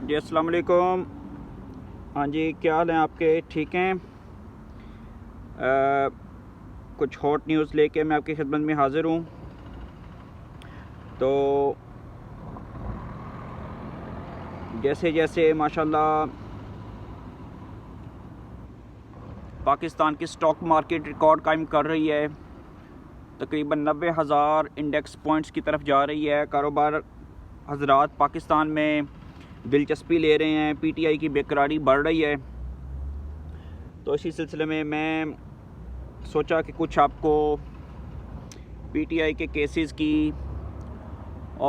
جی السلام علیکم۔ ہاں جی، کیا حال ہیں آپ کے؟ ٹھیک ہیں؟ کچھ ہاٹ نیوز لے کے میں آپ کی خدمت میں حاضر ہوں۔ تو جیسے جیسے ماشاءاللہ پاکستان کی سٹاک مارکیٹ ریکارڈ قائم کر رہی ہے، تقریباً 90,000 انڈیکس پوائنٹس کی طرف جا رہی ہے۔ کاروبار حضرات پاکستان میں دلچسپی لے رہے ہیں، پی ٹی آئی کی بے قراری بڑھ رہی ہے۔ تو اسی سلسلے میں سوچا کہ کچھ آپ کو پی ٹی آئی کے کیسز کی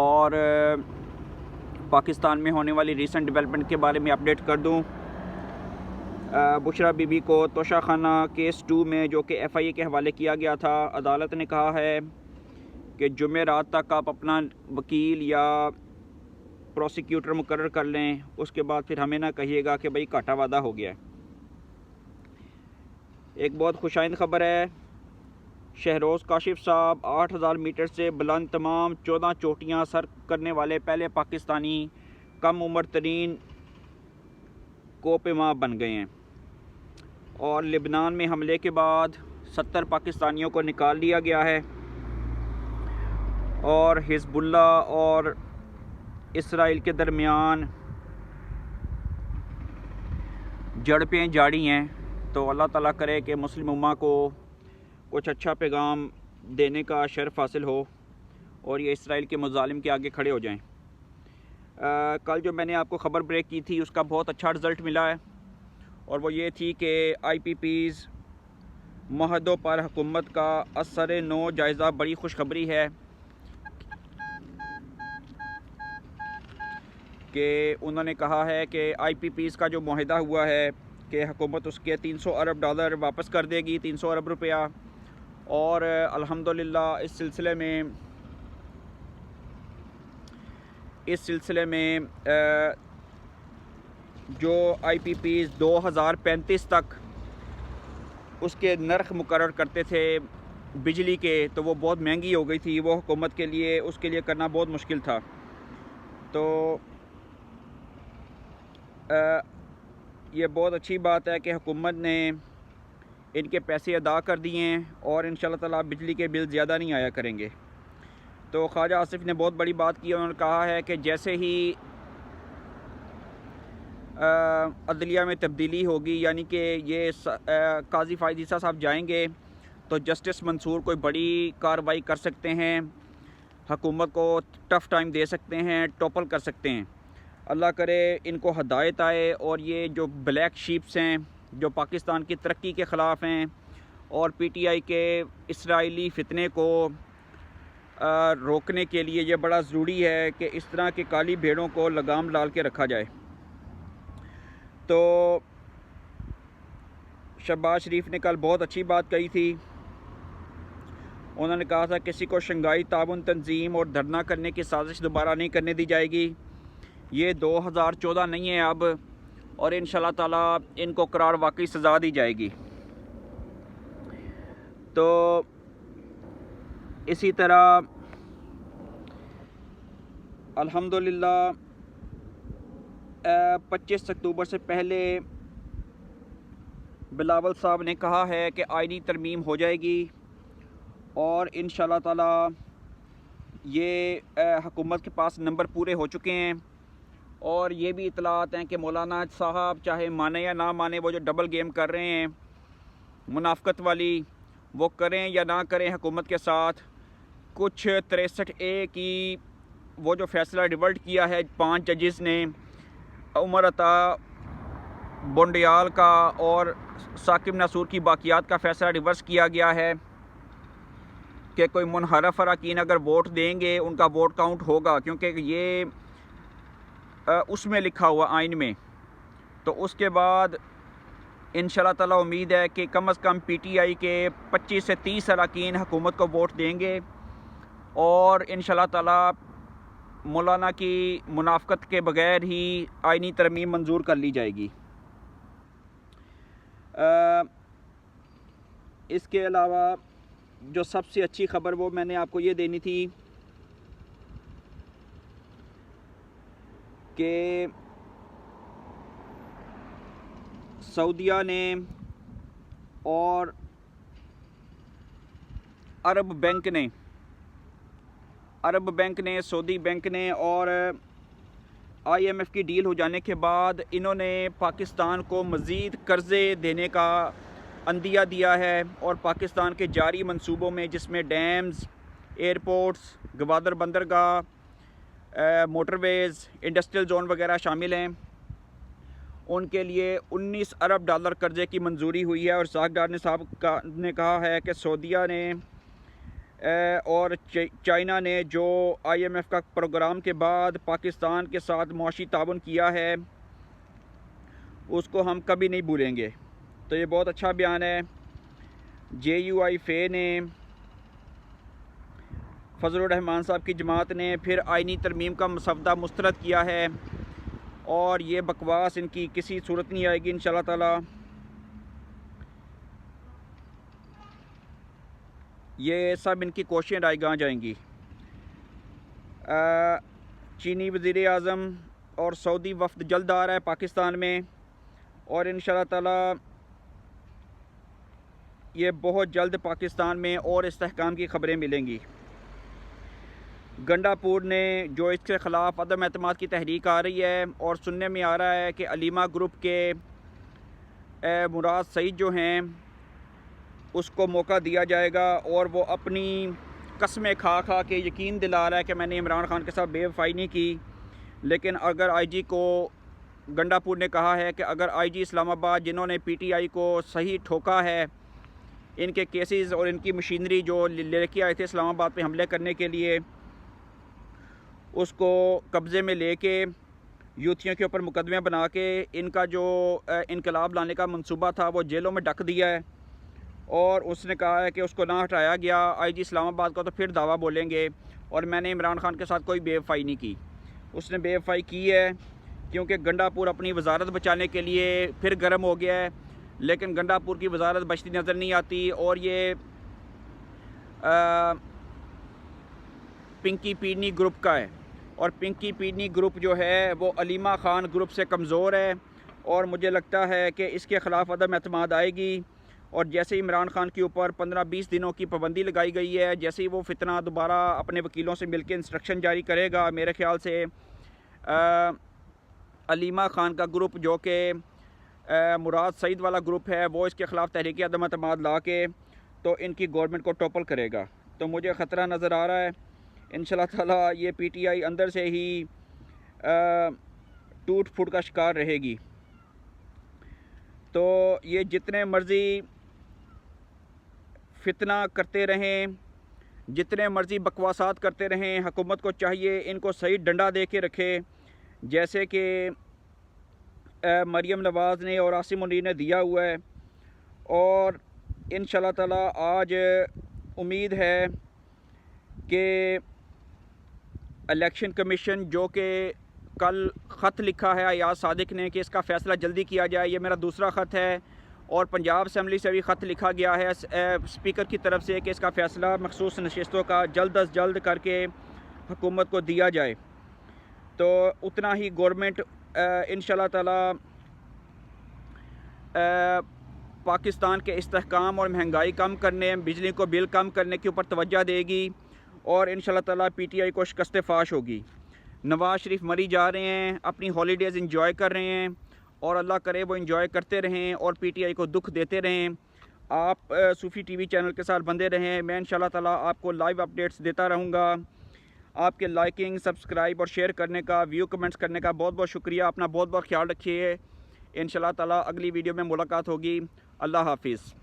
اور پاکستان میں ہونے والی ریسنٹ ڈیولپمنٹ کے بارے میں اپڈیٹ کر دوں۔ بشرا بی بی کو توشہ خانہ کیس 2 میں جو کہ ایف آئی اے کے حوالے کیا گیا تھا، عدالت نے کہا ہے کہ جمعرات تک آپ اپنا وکیل یا پروسیکیوٹر مقرر کر لیں، اس کے بعد پھر ہمیں نہ کہیے گا کہ بھئی گھاٹا وعدہ ہو گیا ہے۔ ایک بہت خوشائند خبر ہے، شہروز کاشف صاحب 8,000 میٹر سے بلند تمام 14 چوٹیاں سر کرنے والے پہلے پاکستانی کم عمر ترین کوہ پیما بن گئے ہیں۔ اور لبنان میں حملے کے بعد 70 پاکستانیوں کو نکال لیا گیا ہے، اور حزب اللہ اور اسرائیل کے درمیان جھڑپیں جاری ہیں۔ تو اللہ تعالیٰ کرے کہ مسلم امہ کو کچھ اچھا پیغام دینے کا شرف حاصل ہو اور یہ اسرائیل کے مظالم کے آگے کھڑے ہو جائیں۔ کل جو میں نے آپ کو خبر بریک کی تھی، اس کا بہت اچھا رزلٹ ملا ہے، اور وہ یہ تھی کہ آئی پی پیز معاہدوں پر حکومت کا اثر نو جائزہ۔ بڑی خوشخبری ہے کہ انہوں نے کہا ہے کہ آئی پی پیز کا جو معاہدہ ہوا ہے کہ حکومت اس کے $300 ارب واپس کر دے گی، 300 ارب روپیہ۔ اور الحمدللہ اس سلسلے میں جو آئی پی پیز 2035 تک اس کے نرخ مقرر کرتے تھے بجلی کے، تو وہ بہت مہنگی ہو گئی تھی، وہ حکومت کے لیے اس کے لیے کرنا بہت مشکل تھا۔ تو یہ بہت اچھی بات ہے کہ حکومت نے ان کے پیسے ادا کر دیے ہیں، اور انشاءاللہ تعالیٰ بجلی کے بل زیادہ نہیں آیا کریں گے۔ تو خواجہ آصف نے بہت بڑی بات کی، انہوں نے کہا ہے کہ جیسے ہی عدلیہ میں تبدیلی ہوگی، یعنی کہ یہ قاضی فائز عیسیٰ صاحب جائیں گے تو جسٹس منصور کوئی بڑی کارروائی کر سکتے ہیں، حکومت کو ٹف ٹائم دے سکتے ہیں، ٹوپل کر سکتے ہیں۔ اللہ کرے ان کو ہدایت آئے، اور یہ جو بلیک شیپس ہیں جو پاکستان کی ترقی کے خلاف ہیں، اور پی ٹی آئی کے اسرائیلی فتنے کو روکنے کے لیے یہ بڑا ضروری ہے کہ اس طرح کی کالی بھیڑوں کو لگام ڈال کے رکھا جائے۔ تو شہباز شریف نے کل بہت اچھی بات کہی تھی، انہوں نے کہا تھا کسی کو شنگھائی تعاون تنظیم اور دھرنا کرنے کی سازش دوبارہ نہیں کرنے دی جائے گی۔ یہ 2014 نہیں ہے اب، اور انشاءاللہ تعالیٰ ان کو قرار واقعی سزا دی جائے گی۔ تو اسی طرح الحمدللہ 25 اکتوبر سے پہلے بلاول صاحب نے کہا ہے کہ آئینی ترمیم ہو جائے گی، اور انشاءاللہ تعالیٰ یہ حکومت کے پاس نمبر پورے ہو چکے ہیں۔ اور یہ بھی اطلاعات ہیں کہ مولانا صاحب چاہے مانے یا نہ مانے، وہ جو ڈبل گیم کر رہے ہیں منافقت والی، وہ کریں یا نہ کریں حکومت کے ساتھ، کچھ 63A کی وہ جو فیصلہ ریورٹ کیا ہے 5 ججز نے، عمر عطا بونڈیال کا اور ثاقب ناصور کی باقیات کا فیصلہ ریورس کیا گیا ہے کہ کوئی منحرف اراکین اگر ووٹ دیں گے ان کا ووٹ کاؤنٹ ہوگا، کیونکہ یہ اس میں لکھا ہوا آئین میں۔ تو اس کے بعد انشاءاللہ تعالیٰ امید ہے کہ کم از کم پی ٹی آئی کے 25 سے 30 اراکین حکومت کو ووٹ دیں گے، اور انشاءاللہ تعالیٰ مولانا کی منافقت کے بغیر ہی آئینی ترمیم منظور کر لی جائے گی۔ اس کے علاوہ جو سب سے اچھی خبر وہ میں نے آپ کو یہ دینی تھی کہ سعودیہ نے اور عرب بینک نے سعودی بینک نے اور IMF کی ڈیل ہو جانے کے بعد انہوں نے پاکستان کو مزید قرضے دینے کا عندیہ دیا ہے، اور پاکستان کے جاری منصوبوں میں جس میں ڈیمز، ایئرپورٹس، گوادر بندرگاہ، موٹر ویز، انڈسٹریل زون وغیرہ شامل ہیں، ان کے لیے 19 ارب ڈالر قرضے کی منظوری ہوئی ہے۔ اور اسحاق ڈار صاحب نے کہا ہے کہ سعودیہ نے اور چائنا نے جو IMF کا پروگرام کے بعد پاکستان کے ساتھ معاشی تعاون کیا ہے اس کو ہم کبھی نہیں بھولیں گے۔ تو یہ بہت اچھا بیان ہے۔ JUI فے نے، فضل الرحمان صاحب کی جماعت نے پھر آئینی ترمیم کا مسودہ مسترد کیا ہے، اور یہ بکواس ان کی کسی صورت نہیں آئے گی انشاءاللہ تعالی۔ یہ سب ان کی کوششیں رائے گاہ جائیں گی۔ چینی وزیر اعظم اور سعودی وفد جلد آ رہا ہے پاکستان میں، اور انشاءاللہ تعالی یہ بہت جلد پاکستان میں اور استحکام کی خبریں ملیں گی۔ گنڈا پور نے جو اس کے خلاف عدم اعتماد کی تحریک آ رہی ہے، اور سننے میں آ رہا ہے کہ علیمہ گروپ کے مراد سعید جو ہیں اس کو موقع دیا جائے گا، اور وہ اپنی قسمیں کھا کے یقین دلا رہا ہے کہ میں نے عمران خان کے ساتھ بے وفائی نہیں کی۔ لیکن اگر IG کو گنڈا پور نے کہا ہے کہ اگر IG اسلام آباد جنہوں نے PTI کو صحیح ٹھوکا ہے، ان کے کیسز اور ان کی مشینری جو لے کے آئے تھے اسلام آباد پہ حملے کرنے کے لیے، اس کو قبضے میں لے کے یوتھیوں کے اوپر مقدمے بنا کے ان کا جو انقلاب لانے کا منصوبہ تھا وہ جیلوں میں ڈک دیا ہے، اور اس نے کہا ہے کہ اس کو نہ ہٹایا گیا IG اسلام آباد کا تو پھر دعویٰ بولیں گے، اور میں نے عمران خان کے ساتھ کوئی بے وفائی نہیں کی۔ اس نے بے وفائی کی ہے کیونکہ گنڈا پور اپنی وزارت بچانے کے لیے پھر گرم ہو گیا ہے، لیکن گنڈا پور کی وزارت بچتی نظر نہیں آتی، اور یہ پنکی پیڈنی گروپ کا ہے، اور پنکی پیڈنی گروپ جو ہے وہ علیمہ خان گروپ سے کمزور ہے، اور مجھے لگتا ہے کہ اس کے خلاف عدم اعتماد آئے گی۔ اور جیسے ہی عمران خان کے اوپر 15-20 دنوں کی پابندی لگائی گئی ہے، جیسے ہی وہ فتنہ دوبارہ اپنے وکیلوں سے مل کے انسٹرکشن جاری کرے گا، میرے خیال سے علیمہ خان کا گروپ جو کہ مراد سعید والا گروپ ہے، وہ اس کے خلاف تحریک عدم اعتماد لا کے تو ان کی گورنمنٹ کو ٹوپل کرے گا۔ تو مجھے خطرہ نظر آ رہا ہے انشاءاللہ تعالی یہ PTI اندر سے ہی ٹوٹ پھوٹ کا شکار رہے گی۔ تو یہ جتنے مرضی فتنہ کرتے رہیں، جتنے مرضی بکواسات کرتے رہیں، حکومت کو چاہیے ان کو صحیح ڈنڈا دے کے رکھے، جیسے کہ مریم نواز نے اور عاصم منیر نے دیا ہوا ہے۔ اور انشاءاللہ تعالی آج امید ہے کہ الیکشن کمیشن جو کہ کل خط لکھا ہے ایاز صادق نے کہ اس کا فیصلہ جلدی کیا جائے، یہ میرا دوسرا خط ہے، اور پنجاب اسمبلی سے بھی خط لکھا گیا ہے اسپیکر کی طرف سے کہ اس کا فیصلہ مخصوص نشستوں کا جلد از جلد کر کے حکومت کو دیا جائے، تو اتنا ہی گورنمنٹ انشاءاللہ تعالی پاکستان کے استحکام اور مہنگائی کم کرنے، بجلی کو بل کم کرنے کے اوپر توجہ دے گی، اور انشاءاللہ تعالی PTI کو شکست فاش ہوگی۔ نواز شریف مری جا رہے ہیں، اپنی ہالیڈیز انجوائے کر رہے ہیں، اور اللہ کرے وہ انجوائے کرتے رہیں اور PTI کو دکھ دیتے رہیں۔ آپ صوفی TV چینل کے ساتھ بندے رہیں، میں انشاءاللہ تعالی آپ کو لائیو اپڈیٹس دیتا رہوں گا۔ آپ کے لائکنگ، سبسکرائب اور شیئر کرنے کا، ویو کمنٹس کرنے کا بہت بہت شکریہ۔ اپنا بہت بہت خیال رکھیے۔ انشاءاللہ تعالی اگلی ویڈیو میں ملاقات ہوگی۔ اللہ حافظ۔